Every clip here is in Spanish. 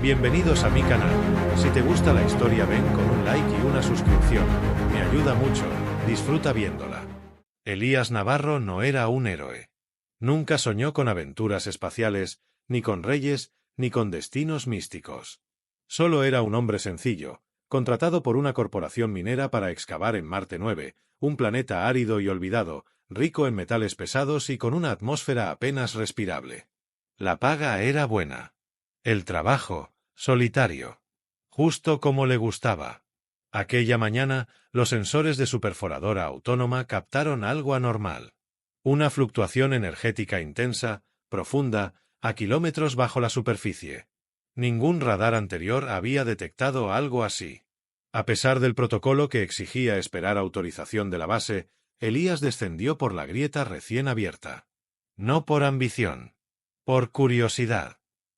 Bienvenidos a mi canal. Si te gusta la historia ven con un like y una suscripción. Me ayuda mucho. Disfruta viéndola. Elías Navarro no era un héroe. Nunca soñó con aventuras espaciales, ni con reyes, ni con destinos místicos. Solo era un hombre sencillo, contratado por una corporación minera para excavar en Marte 9, un planeta árido y olvidado, rico en metales pesados y con una atmósfera apenas respirable. La paga era buena. El trabajo, solitario. Justo como le gustaba. Aquella mañana, los sensores de su perforadora autónoma captaron algo anormal. Una fluctuación energética intensa, profunda, a kilómetros bajo la superficie. Ningún radar anterior había detectado algo así. A pesar del protocolo que exigía esperar autorización de la base, Elías descendió por la grieta recién abierta. No por ambición. Por curiosidad.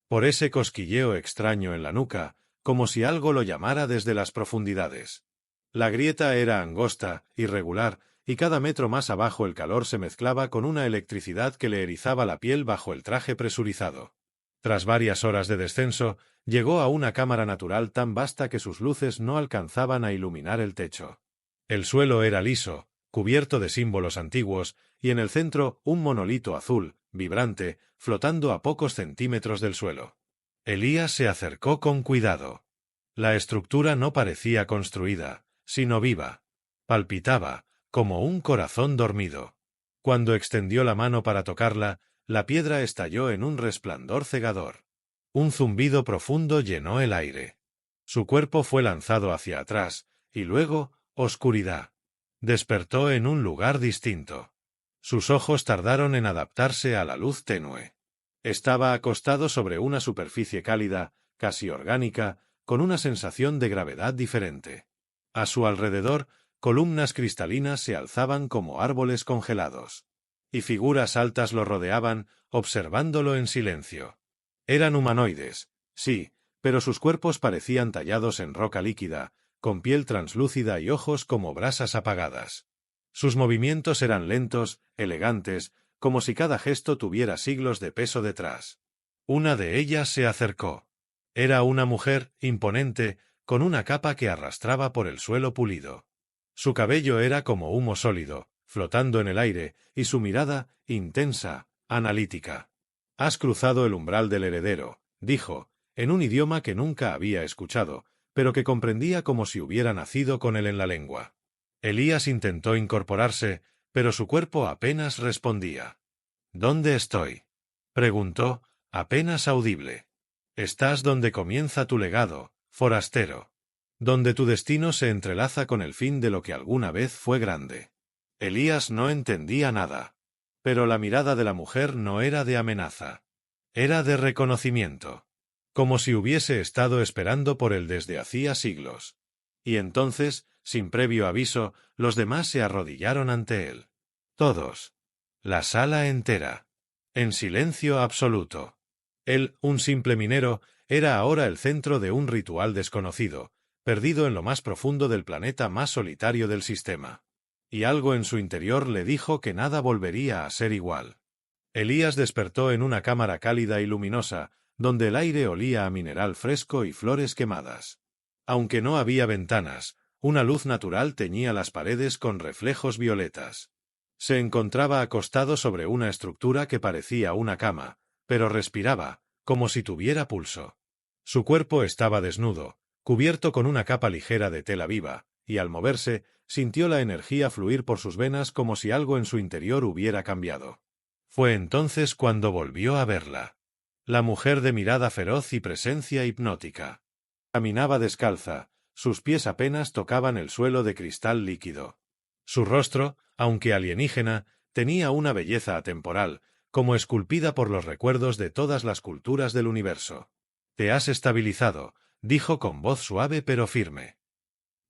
Por ese cosquilleo extraño en la nuca, como si algo lo llamara desde las profundidades. La grieta era angosta, irregular, y cada metro más abajo el calor se mezclaba con una electricidad que le erizaba la piel bajo el traje presurizado. Tras varias horas de descenso, llegó a una cámara natural tan vasta que sus luces no alcanzaban a iluminar el techo. El suelo era liso, cubierto de símbolos antiguos, y en el centro un monolito azul, vibrante, flotando a pocos centímetros del suelo. Elías se acercó con cuidado. La estructura no parecía construida, sino viva. Palpitaba, como un corazón dormido. Cuando extendió la mano para tocarla, la piedra estalló en un resplandor cegador. Un zumbido profundo llenó el aire. Su cuerpo fue lanzado hacia atrás, y luego, oscuridad. Despertó en un lugar distinto. Sus ojos tardaron en adaptarse a la luz tenue. Estaba acostado sobre una superficie cálida, casi orgánica, con una sensación de gravedad diferente. A su alrededor, columnas cristalinas se alzaban como árboles congelados. Y figuras altas lo rodeaban, observándolo en silencio. Eran humanoides, sí, pero sus cuerpos parecían tallados en roca líquida, con piel translúcida y ojos como brasas apagadas. Sus movimientos eran lentos, elegantes, como si cada gesto tuviera siglos de peso detrás. Una de ellas se acercó. Era una mujer, imponente, con una capa que arrastraba por el suelo pulido. Su cabello era como humo sólido, flotando en el aire, y su mirada, intensa, analítica. «Has cruzado el umbral del heredero», dijo, en un idioma que nunca había escuchado, pero que comprendía como si hubiera nacido con él en la lengua. Elías intentó incorporarse, pero su cuerpo apenas respondía. «¿Dónde estoy?», preguntó, apenas audible. «Estás donde comienza tu legado, forastero. Donde tu destino se entrelaza con el fin de lo que alguna vez fue grande». Elías no entendía nada. Pero la mirada de la mujer no era de amenaza. Era de reconocimiento. Como si hubiese estado esperando por él desde hacía siglos. Y entonces, sin previo aviso, los demás se arrodillaron ante él. Todos. La sala entera. En silencio absoluto. Él, un simple minero, era ahora el centro de un ritual desconocido, perdido en lo más profundo del planeta más solitario del sistema. Y algo en su interior le dijo que nada volvería a ser igual. Elías despertó en una cámara cálida y luminosa, donde el aire olía a mineral fresco y flores quemadas. Aunque no había ventanas, una luz natural teñía las paredes con reflejos violetas. Se encontraba acostado sobre una estructura que parecía una cama, pero respiraba, como si tuviera pulso. Su cuerpo estaba desnudo, cubierto con una capa ligera de tela viva, y al moverse, sintió la energía fluir por sus venas como si algo en su interior hubiera cambiado. Fue entonces cuando volvió a verla. La mujer de mirada feroz y presencia hipnótica. Caminaba descalza, sus pies apenas tocaban el suelo de cristal líquido. Su rostro, aunque alienígena, tenía una belleza atemporal, como esculpida por los recuerdos de todas las culturas del universo. «Te has estabilizado», dijo con voz suave pero firme.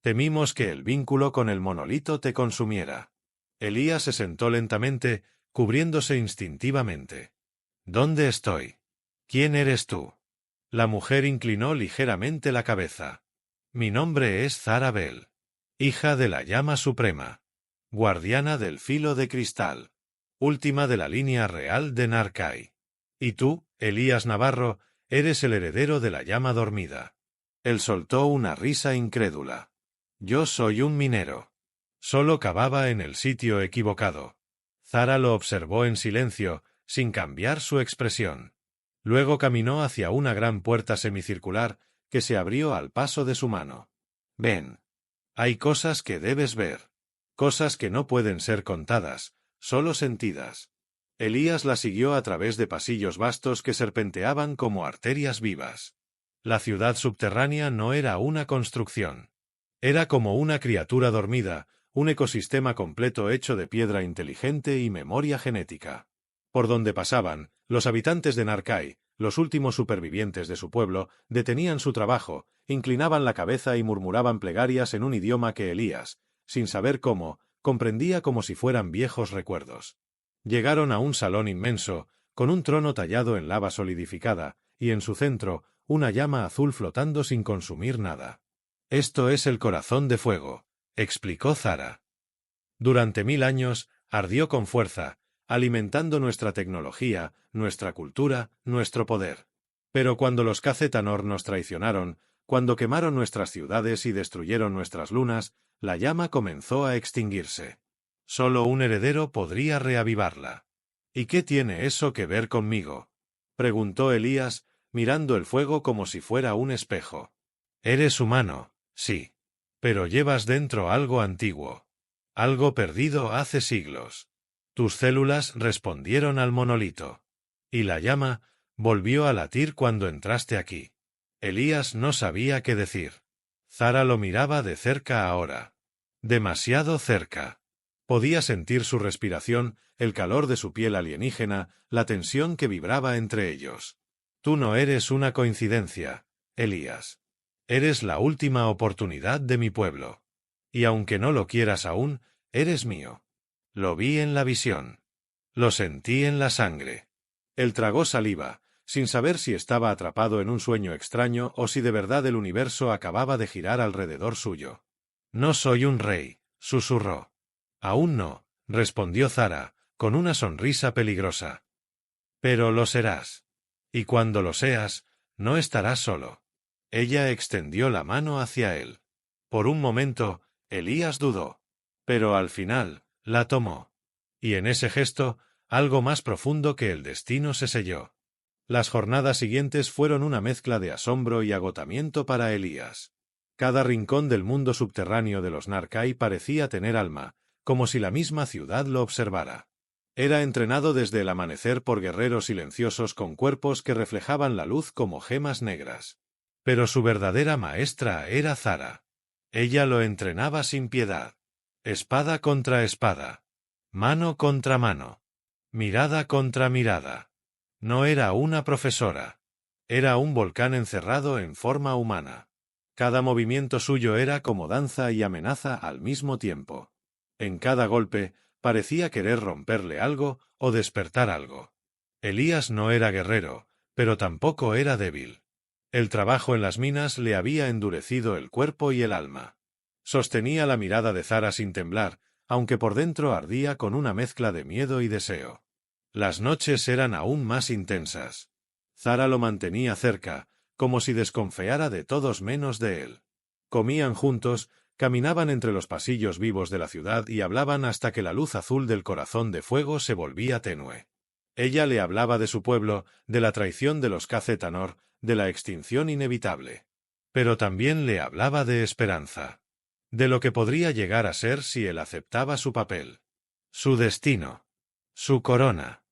«Temimos que el vínculo con el monolito te consumiera». Elías se sentó lentamente, cubriéndose instintivamente. «¿Dónde estoy? ¿Quién eres tú?». La mujer inclinó ligeramente la cabeza. «Mi nombre es Zarabel, hija de la llama suprema, guardiana del filo de cristal, última de la línea real de Narkai. Y tú, Elías Navarro, Eres el heredero de la llama dormida. Él soltó una risa incrédula. Yo soy un minero. Solo cavaba en el sitio equivocado. Zara lo observó en silencio, sin cambiar su expresión. Luego caminó hacia una gran puerta semicircular que se abrió al paso de su mano. Ven. Hay cosas que debes ver. Cosas que no pueden ser contadas, solo sentidas. Elías la siguió a través de pasillos vastos que serpenteaban como arterias vivas. La ciudad subterránea no era una construcción. Era como una criatura dormida, un ecosistema completo hecho de piedra inteligente y memoria genética. Por donde pasaban, los habitantes de Narkai, los últimos supervivientes de su pueblo, detenían su trabajo, inclinaban la cabeza y murmuraban plegarias en un idioma que Elías, sin saber cómo, comprendía como si fueran viejos recuerdos. Llegaron a un salón inmenso, con un trono tallado en lava solidificada, y en su centro, una llama azul flotando sin consumir nada. Esto es el corazón de fuego, explicó Zara. Durante 1000 años, ardió con fuerza, alimentando nuestra tecnología, nuestra cultura, nuestro poder. Pero cuando los K'Cetanor nos traicionaron, cuando quemaron nuestras ciudades y destruyeron nuestras lunas, la llama comenzó a extinguirse. Solo un heredero podría reavivarla. ¿Y qué tiene eso que ver conmigo?, preguntó Elías, mirando el fuego como si fuera un espejo. Eres humano, sí. Pero llevas dentro algo antiguo. Algo perdido hace siglos. Tus células respondieron al monolito. Y la llama volvió a latir cuando entraste aquí. Elías no sabía qué decir. Zara lo miraba de cerca ahora. Demasiado cerca. Podía sentir su respiración, el calor de su piel alienígena, la tensión que vibraba entre ellos. Tú no eres una coincidencia, Elías. Eres la última oportunidad de mi pueblo. Y aunque no lo quieras aún, eres mío. Lo vi en la visión. Lo sentí en la sangre. Él tragó saliva, sin saber si estaba atrapado en un sueño extraño o si de verdad el universo acababa de girar alrededor suyo. No soy un rey, susurró. Aún no, respondió Zara, con una sonrisa peligrosa. Pero lo serás. Y cuando lo seas, no estarás solo. Ella extendió la mano hacia él. Por un momento, Elías dudó. Pero al final, la tomó. Y en ese gesto, algo más profundo que el destino se selló. Las jornadas siguientes fueron una mezcla de asombro y agotamiento para Elías. Cada rincón del mundo subterráneo de los Narkai parecía tener alma, como si la misma ciudad lo observara. Era entrenado desde el amanecer por guerreros silenciosos con cuerpos que reflejaban la luz como gemas negras. Pero su verdadera maestra era Zara. Ella lo entrenaba sin piedad. Espada contra espada. Mano contra mano. Mirada contra mirada. No era una profesora. Era un volcán encerrado en forma humana. Cada movimiento suyo era como danza y amenaza al mismo tiempo. En cada golpe, parecía querer romperle algo o despertar algo. Elías no era guerrero, pero tampoco era débil. El trabajo en las minas le había endurecido el cuerpo y el alma. Sostenía la mirada de Zara sin temblar, aunque por dentro ardía con una mezcla de miedo y deseo. Las noches eran aún más intensas. Zara lo mantenía cerca, como si desconfiara de todos menos de él. Comían juntos, caminaban entre los pasillos vivos de la ciudad y hablaban hasta que la luz azul del corazón de fuego se volvía tenue. Ella le hablaba de su pueblo, de la traición de los K'Cetanor, de la extinción inevitable. Pero también le hablaba de esperanza. De lo que podría llegar a ser si él aceptaba su papel. Su destino. Su corona.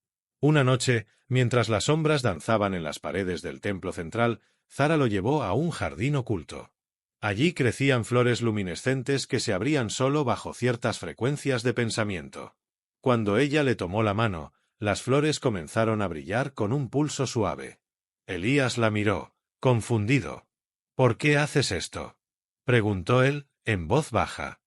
Una noche, mientras las sombras danzaban en las paredes del templo central, Zara lo llevó a un jardín oculto. Allí crecían flores luminescentes que se abrían solo bajo ciertas frecuencias de pensamiento. Cuando ella le tomó la mano, las flores comenzaron a brillar con un pulso suave. Elías la miró, confundido. ¿Por qué haces esto?, preguntó él, en voz baja.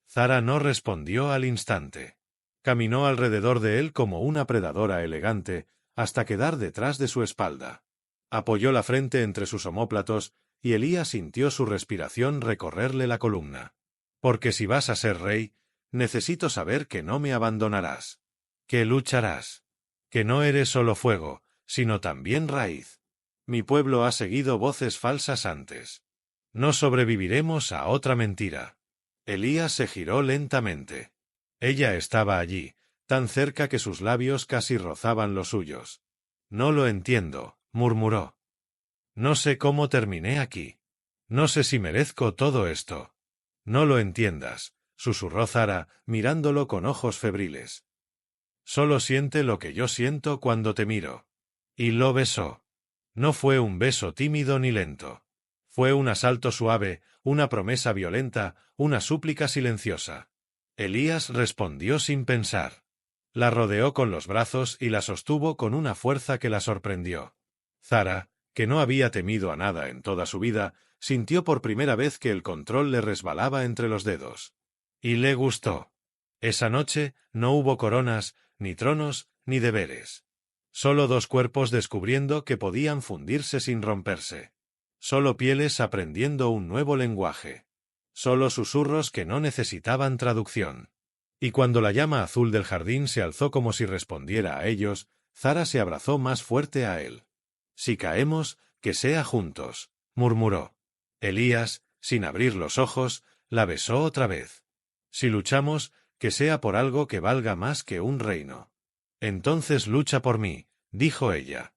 Zara no respondió al instante. Caminó alrededor de él como una predadora elegante, hasta quedar detrás de su espalda. Apoyó la frente entre sus omóplatos, y Elías sintió su respiración recorrerle la columna. Porque si vas a ser rey, necesito saber que no me abandonarás. Que lucharás. Que no eres solo fuego, sino también raíz. Mi pueblo ha seguido voces falsas antes. No sobreviviremos a otra mentira. Elías se giró lentamente. Ella estaba allí, tan cerca que sus labios casi rozaban los suyos. No lo entiendo, murmuró. No sé cómo terminé aquí. No sé si merezco todo esto. No lo entiendas, susurró Zara, mirándolo con ojos febriles. Solo siente lo que yo siento cuando te miro. Y lo besó. No fue un beso tímido ni lento. Fue un asalto suave, una promesa violenta, una súplica silenciosa. Elías respondió sin pensar. La rodeó con los brazos y la sostuvo con una fuerza que la sorprendió. Zara, que no había temido a nada en toda su vida, sintió por primera vez que el control le resbalaba entre los dedos. Y le gustó. Esa noche no hubo coronas, ni tronos, ni deberes. Solo dos cuerpos descubriendo que podían fundirse sin romperse. Solo pieles aprendiendo un nuevo lenguaje. Solo susurros que no necesitaban traducción. Y cuando la llama azul del jardín se alzó como si respondiera a ellos, Zara se abrazó más fuerte a él. Si caemos, que sea juntos, murmuró. Elías, sin abrir los ojos, la besó otra vez. Si luchamos, que sea por algo que valga más que un reino. Entonces lucha por mí, dijo ella.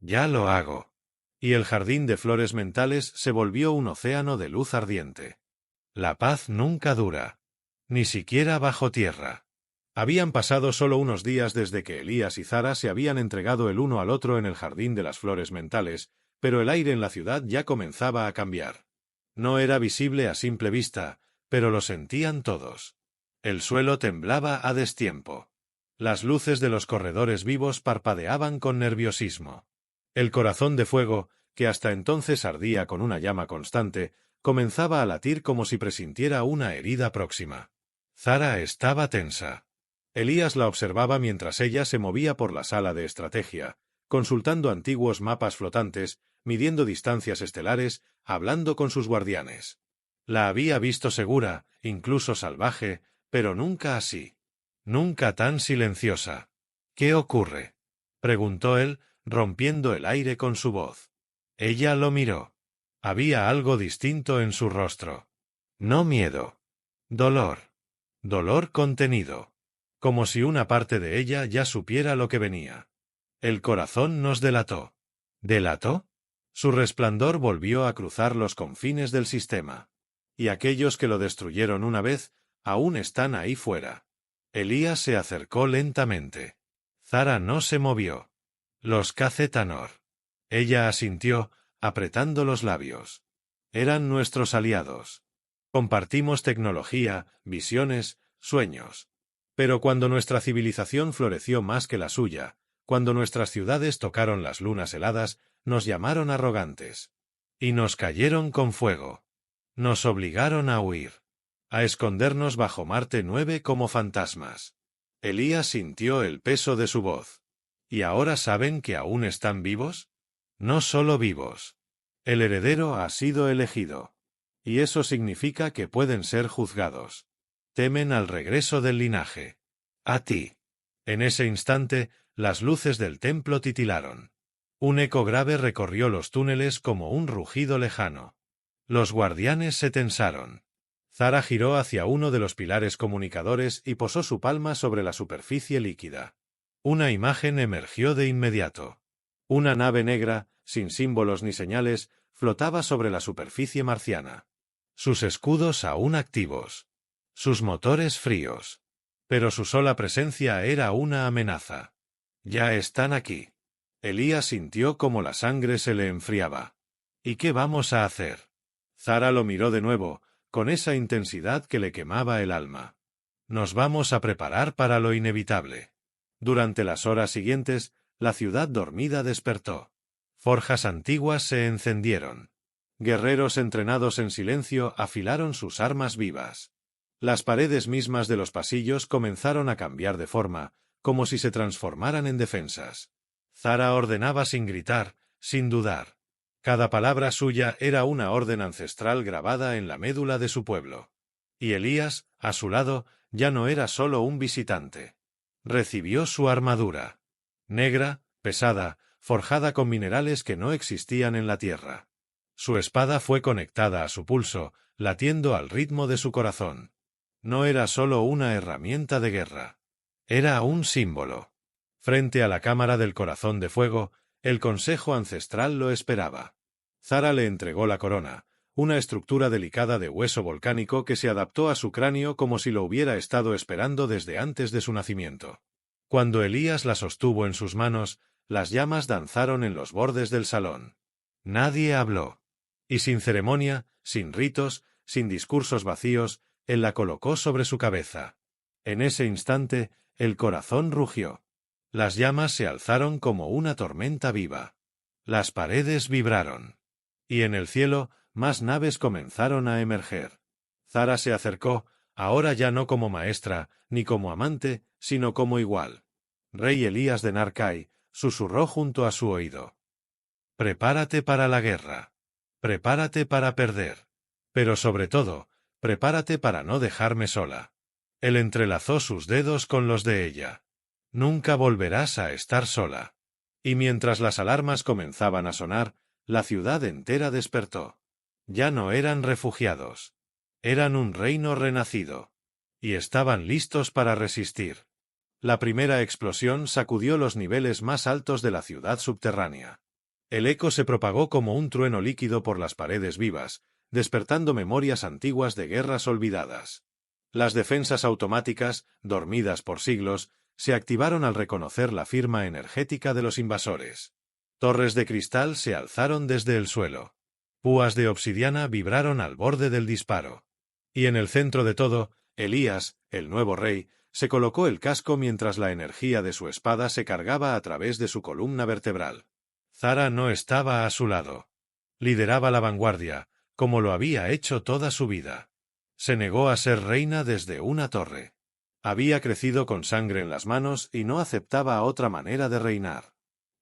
Ya lo hago. Y el jardín de flores mentales se volvió un océano de luz ardiente. La paz nunca dura. Ni siquiera bajo tierra. Habían pasado solo unos días desde que Elías y Zara se habían entregado el uno al otro en el jardín de las flores mentales, pero el aire en la ciudad ya comenzaba a cambiar. No era visible a simple vista, pero lo sentían todos. El suelo temblaba a destiempo. Las luces de los corredores vivos parpadeaban con nerviosismo. El corazón de fuego, que hasta entonces ardía con una llama constante, comenzaba a latir como si presintiera una herida próxima. Zara estaba tensa. Elías la observaba mientras ella se movía por la sala de estrategia, consultando antiguos mapas flotantes, midiendo distancias estelares, hablando con sus guardianes. La había visto segura, incluso salvaje, pero nunca así. Nunca tan silenciosa. ¿Qué ocurre?, preguntó él, rompiendo el aire con su voz. Ella lo miró. Había algo distinto en su rostro. No miedo. Dolor. Dolor contenido. Como si una parte de ella ya supiera lo que venía. El corazón nos delató. ¿Delató? Su resplandor volvió a cruzar los confines del sistema. Y aquellos que lo destruyeron una vez, aún están ahí fuera. Elías se acercó lentamente. Zara no se movió. Los Cacetanor. Ella asintió, apretando los labios. Eran nuestros aliados. Compartimos tecnología, visiones, sueños. Pero cuando nuestra civilización floreció más que la suya, cuando nuestras ciudades tocaron las lunas heladas, nos llamaron arrogantes. Y nos cayeron con fuego. Nos obligaron a huir. A escondernos bajo Marte 9 como fantasmas. Elías sintió el peso de su voz. ¿Y ahora saben que aún están vivos? No solo vivos. El heredero ha sido elegido. Y eso significa que pueden ser juzgados. Temen al regreso del linaje. A ti. En ese instante, las luces del templo titilaron. Un eco grave recorrió los túneles como un rugido lejano. Los guardianes se tensaron. Zara giró hacia uno de los pilares comunicadores y posó su palma sobre la superficie líquida. Una imagen emergió de inmediato. Una nave negra, sin símbolos ni señales, flotaba sobre la superficie marciana. Sus escudos aún activos. Sus motores fríos. Pero su sola presencia era una amenaza. Ya están aquí. Elías sintió como la sangre se le enfriaba. ¿Y qué vamos a hacer? Zara lo miró de nuevo, con esa intensidad que le quemaba el alma. Nos vamos a preparar para lo inevitable. Durante las horas siguientes, la ciudad dormida despertó. Forjas antiguas se encendieron. Guerreros entrenados en silencio afilaron sus armas vivas. Las paredes mismas de los pasillos comenzaron a cambiar de forma, como si se transformaran en defensas. Zara ordenaba sin gritar, sin dudar. Cada palabra suya era una orden ancestral grabada en la médula de su pueblo. Y Elías, a su lado, ya no era solo un visitante. Recibió su armadura. Negra, pesada, forjada con minerales que no existían en la tierra. Su espada fue conectada a su pulso, latiendo al ritmo de su corazón. No era solo una herramienta de guerra. Era un símbolo. Frente a la cámara del corazón de fuego, el consejo ancestral lo esperaba. Zara le entregó la corona, una estructura delicada de hueso volcánico que se adaptó a su cráneo como si lo hubiera estado esperando desde antes de su nacimiento. Cuando Elías la sostuvo en sus manos, las llamas danzaron en los bordes del salón. Nadie habló. Y sin ceremonia, sin ritos, sin discursos vacíos, él la colocó sobre su cabeza. En ese instante, el corazón rugió. Las llamas se alzaron como una tormenta viva. Las paredes vibraron. Y en el cielo, más naves comenzaron a emerger. Zara se acercó, ahora ya no como maestra, ni como amante, sino como igual. Rey Elías de Narkai susurró junto a su oído. Prepárate para la guerra. Prepárate para perder. Pero sobre todo, prepárate para no dejarme sola. Él entrelazó sus dedos con los de ella. Nunca volverás a estar sola. Y mientras las alarmas comenzaban a sonar, la ciudad entera despertó. Ya no eran refugiados. Eran un reino renacido. Y estaban listos para resistir. La primera explosión sacudió los niveles más altos de la ciudad subterránea. El eco se propagó como un trueno líquido por las paredes vivas, despertando memorias antiguas de guerras olvidadas. Las defensas automáticas, dormidas por siglos, se activaron al reconocer la firma energética de los invasores. Torres de cristal se alzaron desde el suelo. Púas de obsidiana vibraron al borde del disparo. Y en el centro de todo, Elías, el nuevo rey, se colocó el casco mientras la energía de su espada se cargaba a través de su columna vertebral. Zara no estaba a su lado. Lideraba la vanguardia, como lo había hecho toda su vida. Se negó a ser reina desde una torre. Había crecido con sangre en las manos y no aceptaba otra manera de reinar.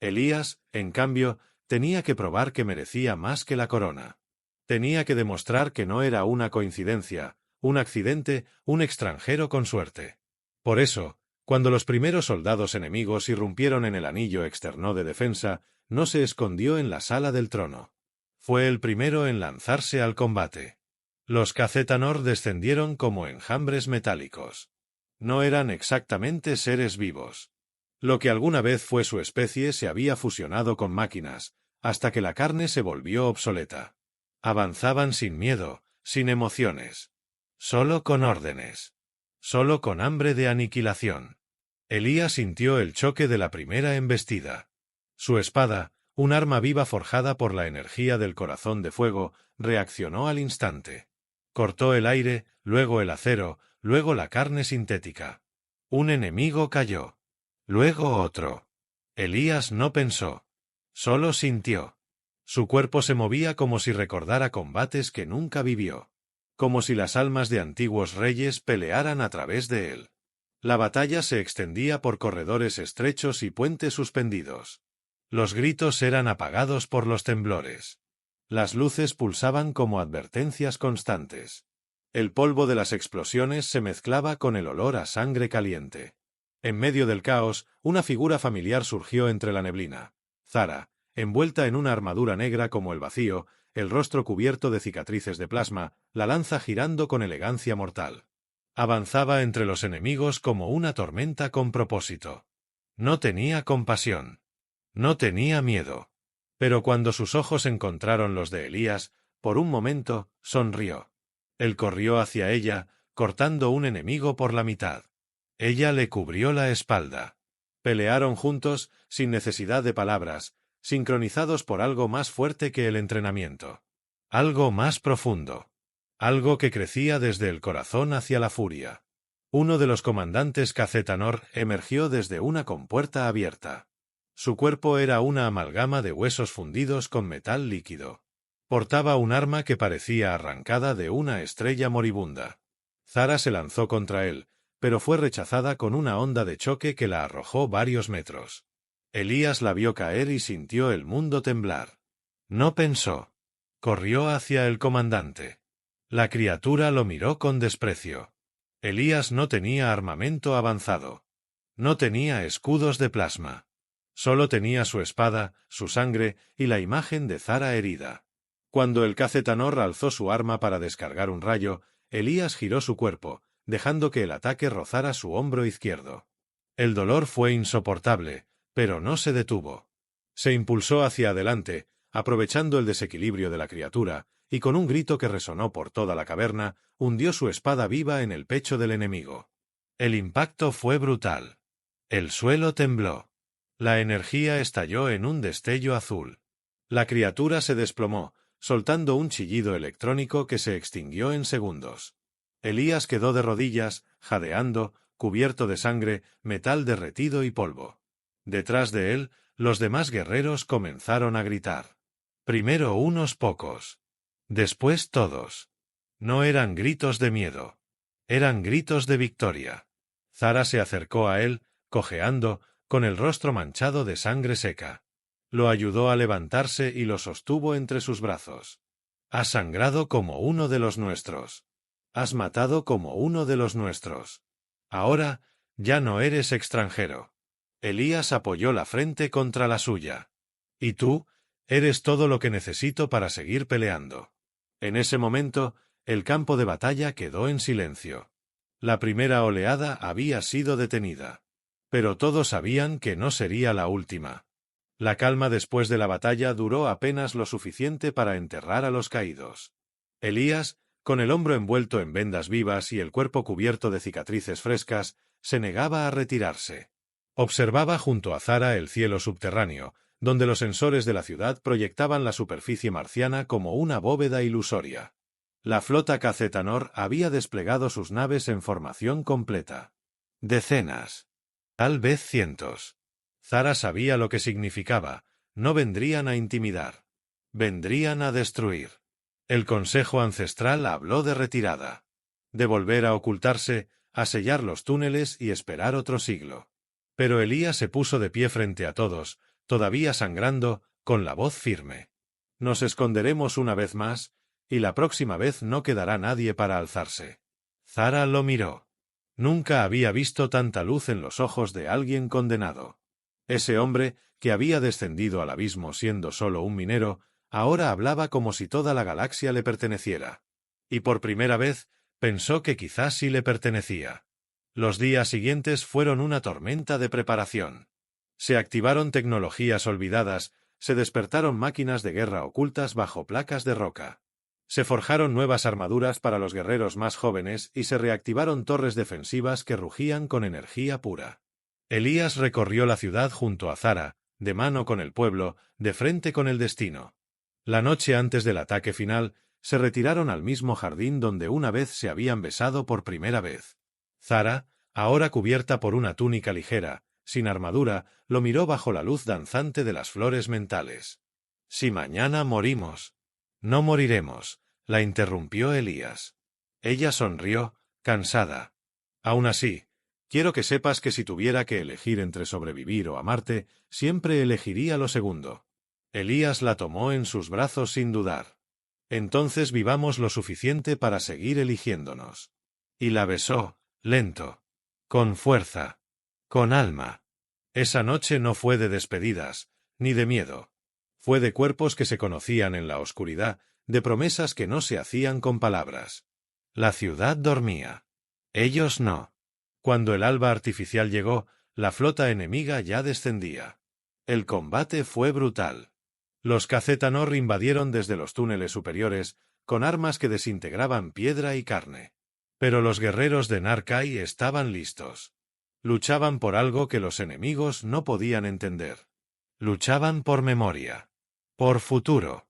Elías, en cambio, tenía que probar que merecía más que la corona. Tenía que demostrar que no era una coincidencia, un accidente, un extranjero con suerte. Por eso, cuando los primeros soldados enemigos irrumpieron en el anillo externo de defensa, no se escondió en la sala del trono. Fue el primero en lanzarse al combate. Los Cacetanor descendieron como enjambres metálicos. No eran exactamente seres vivos. Lo que alguna vez fue su especie se había fusionado con máquinas, hasta que la carne se volvió obsoleta. Avanzaban sin miedo, sin emociones. Solo con órdenes. Solo con hambre de aniquilación. Elías sintió el choque de la primera embestida. Su espada, un arma viva forjada por la energía del corazón de fuego, reaccionó al instante. Cortó el aire, luego el acero, luego la carne sintética. Un enemigo cayó. Luego otro. Elías no pensó. Solo sintió. Su cuerpo se movía como si recordara combates que nunca vivió. Como si las almas de antiguos reyes pelearan a través de él. La batalla se extendía por corredores estrechos y puentes suspendidos. Los gritos eran apagados por los temblores. Las luces pulsaban como advertencias constantes. El polvo de las explosiones se mezclaba con el olor a sangre caliente. En medio del caos, una figura familiar surgió entre la neblina. Zara, envuelta en una armadura negra como el vacío, el rostro cubierto de cicatrices de plasma, la lanza girando con elegancia mortal. Avanzaba entre los enemigos como una tormenta con propósito. No tenía compasión. No tenía miedo. Pero cuando sus ojos encontraron los de Elías, por un momento, sonrió. Él corrió hacia ella, cortando un enemigo por la mitad. Ella le cubrió la espalda. Pelearon juntos, sin necesidad de palabras, sincronizados por algo más fuerte que el entrenamiento. Algo más profundo. Algo que crecía desde el corazón hacia la furia. Uno de los comandantes Cacetanor emergió desde una compuerta abierta. Su cuerpo era una amalgama de huesos fundidos con metal líquido. Portaba un arma que parecía arrancada de una estrella moribunda. Zara se lanzó contra él, pero fue rechazada con una onda de choque que la arrojó varios metros. Elías la vio caer y sintió el mundo temblar. No pensó. Corrió hacia el comandante. La criatura lo miró con desprecio. Elías no tenía armamento avanzado. No tenía escudos de plasma. Solo tenía su espada, su sangre y la imagen de Zara herida. Cuando el Cacetanor alzó su arma para descargar un rayo, Elías giró su cuerpo, dejando que el ataque rozara su hombro izquierdo. El dolor fue insoportable, pero no se detuvo. Se impulsó hacia adelante, aprovechando el desequilibrio de la criatura, y con un grito que resonó por toda la caverna, hundió su espada viva en el pecho del enemigo. El impacto fue brutal. El suelo tembló. La energía estalló en un destello azul. La criatura se desplomó, soltando un chillido electrónico que se extinguió en segundos. Elías quedó de rodillas, jadeando, cubierto de sangre, metal derretido y polvo. Detrás de él, los demás guerreros comenzaron a gritar. Primero unos pocos. Después todos. No eran gritos de miedo. Eran gritos de victoria. Zara se acercó a él, cojeando, con el rostro manchado de sangre seca. Lo ayudó a levantarse y lo sostuvo entre sus brazos. Has sangrado como uno de los nuestros. Has matado como uno de los nuestros. Ahora, ya no eres extranjero. Elías apoyó la frente contra la suya. Y tú, eres todo lo que necesito para seguir peleando. En ese momento, el campo de batalla quedó en silencio. La primera oleada había sido detenida. Pero todos sabían que no sería la última. La calma después de la batalla duró apenas lo suficiente para enterrar a los caídos. Elías, con el hombro envuelto en vendas vivas y el cuerpo cubierto de cicatrices frescas, se negaba a retirarse. Observaba junto a Zara el cielo subterráneo, donde los sensores de la ciudad proyectaban la superficie marciana como una bóveda ilusoria. La flota Cacetanor había desplegado sus naves en formación completa. Decenas. Tal vez cientos. Zara sabía lo que significaba. No vendrían a intimidar. Vendrían a destruir. El Consejo Ancestral habló de retirada. De volver a ocultarse, a sellar los túneles y esperar otro siglo. Pero Elías se puso de pie frente a todos, todavía sangrando, con la voz firme. Nos esconderemos una vez más, y la próxima vez no quedará nadie para alzarse. Zara lo miró. Nunca había visto tanta luz en los ojos de alguien condenado. Ese hombre, que había descendido al abismo siendo solo un minero, ahora hablaba como si toda la galaxia le perteneciera. Y por primera vez, pensó que quizás sí le pertenecía. Los días siguientes fueron una tormenta de preparación. Se activaron tecnologías olvidadas, se despertaron máquinas de guerra ocultas bajo placas de roca. Se forjaron nuevas armaduras para los guerreros más jóvenes y se reactivaron torres defensivas que rugían con energía pura. Elías recorrió la ciudad junto a Zara, de mano con el pueblo, de frente con el destino. La noche antes del ataque final, se retiraron al mismo jardín donde una vez se habían besado por primera vez. Zara, ahora cubierta por una túnica ligera, sin armadura, lo miró bajo la luz danzante de las flores mentales. Si mañana morimos. No moriremos, la interrumpió Elías. Ella sonrió, cansada. Aún así, quiero que sepas que si tuviera que elegir entre sobrevivir o amarte, siempre elegiría lo segundo. Elías la tomó en sus brazos sin dudar. Entonces vivamos lo suficiente para seguir eligiéndonos. Y la besó, lento. Con fuerza. Con alma. Esa noche no fue de despedidas, ni de miedo. Fue de cuerpos que se conocían en la oscuridad, de promesas que no se hacían con palabras. La ciudad dormía. Ellos no. Cuando el alba artificial llegó, la flota enemiga ya descendía. El combate fue brutal. Los Cacetanor invadieron desde los túneles superiores, con armas que desintegraban piedra y carne. Pero los guerreros de Narkai estaban listos. Luchaban por algo que los enemigos no podían entender. Luchaban por memoria. Por futuro.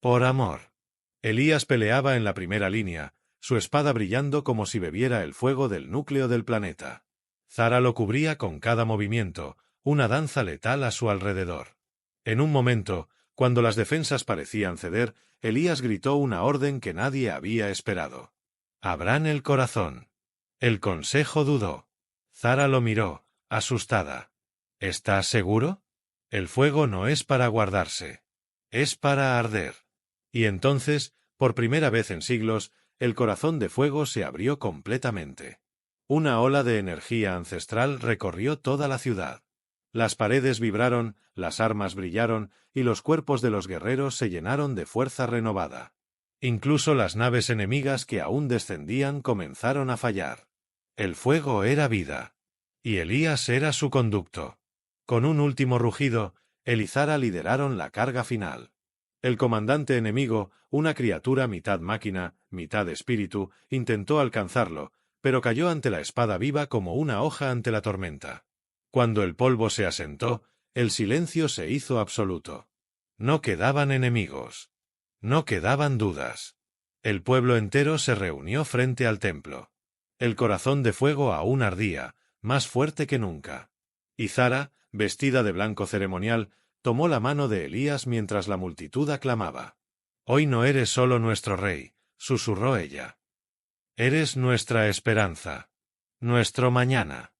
Por amor. Elías peleaba en la primera línea, su espada brillando como si bebiera el fuego del núcleo del planeta. Zara lo cubría con cada movimiento, una danza letal a su alrededor. En un momento, cuando las defensas parecían ceder, Elías gritó una orden que nadie había esperado. «Abran el corazón». El consejo dudó. Zara lo miró, asustada. «¿Estás seguro? El fuego no es para guardarse. Es para arder». Y entonces, por primera vez en siglos, el corazón de fuego se abrió completamente. Una ola de energía ancestral recorrió toda la ciudad. Las paredes vibraron, las armas brillaron, y los cuerpos de los guerreros se llenaron de fuerza renovada. Incluso las naves enemigas que aún descendían comenzaron a fallar. El fuego era vida. Y Elías era su conducto. Con un último rugido, él y Zara lideraron la carga final. El comandante enemigo, una criatura mitad máquina, mitad espíritu, intentó alcanzarlo, pero cayó ante la espada viva como una hoja ante la tormenta. Cuando el polvo se asentó, el silencio se hizo absoluto. No quedaban enemigos. No quedaban dudas. El pueblo entero se reunió frente al templo. El corazón de fuego aún ardía, más fuerte que nunca. Y Zara, vestida de blanco ceremonial, tomó la mano de Elías mientras la multitud aclamaba. «Hoy no eres solo nuestro rey», susurró ella. «Eres nuestra esperanza. Nuestro mañana».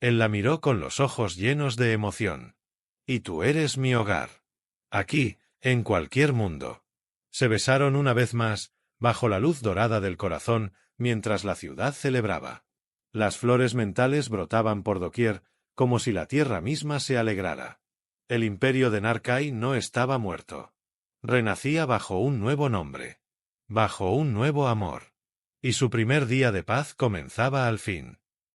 Él la miró con los ojos llenos de emoción. «Y tú eres mi hogar. Aquí, en cualquier mundo». Se besaron una vez más, bajo la luz dorada del corazón, mientras la ciudad celebraba. Las flores mentales brotaban por doquier, como si la tierra misma se alegrara. El imperio de Narkai no estaba muerto. Renacía bajo un nuevo nombre. Bajo un nuevo amor. Y su primer día de paz comenzaba al fin.